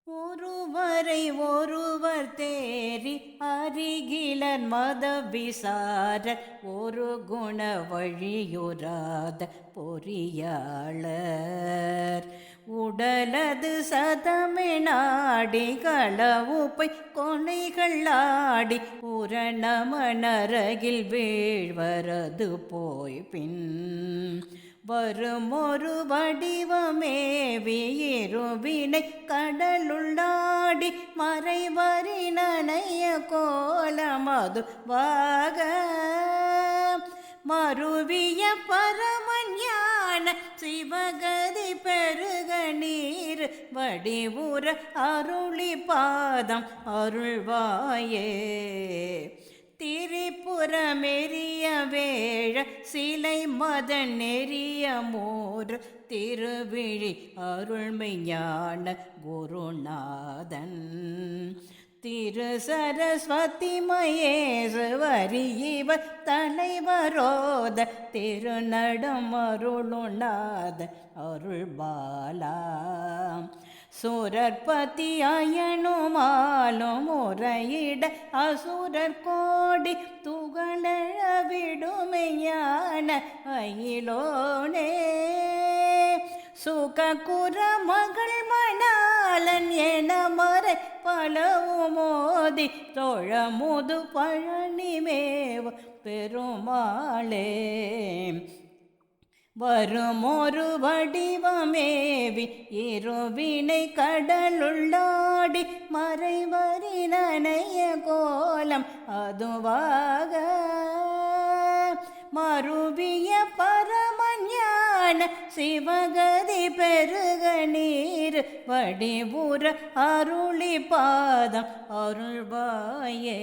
ஒருவரை ஒருவர் தேறி அருகிலன் மத விசாரர் ஒரு குண வழியுறாத பொறியாளர் உடலது சதமெனாடி களவுப்பை கொனைகள் ஆடி உரணமனரகில் வீழ்வரது போய் பின் வருமொரு வடிவமேவி இருவினை கடலுள்ளாடி மறைவரினைய கோலமது வாக மருவிய பரமஞான சிவகதி பெருக நீர் வடிவுற அருளி பாதம் அருள்வாயே திரிபுரமெரிய வேழ சிலை மத நெறிய மோர் திருவிழி அருள்மைஞான குருநாதன் திரு சரஸ்வதி மகேஸ்வரியவர் தலைவரோத திருநடம் அருளுநாத அருள்பாலா சுரற்பதி அயனுமாலும் முறையிட அசுரர் கோடி துகளழ விடுமையான அயிலோனே சுககுர மகள் மணாலன் என மறை பலவுமோதி தொழமுது பழனிமேவ பெருமாளே வருமொரு வடிவமேவி இருவினை கடலுள்ளாடி மறைவரினைய கோலம் அதுவாக மருவிய பரமஞான சிவகதி பெருக நீர் வடிவுற அருளி பாதம் அருள்வாயே.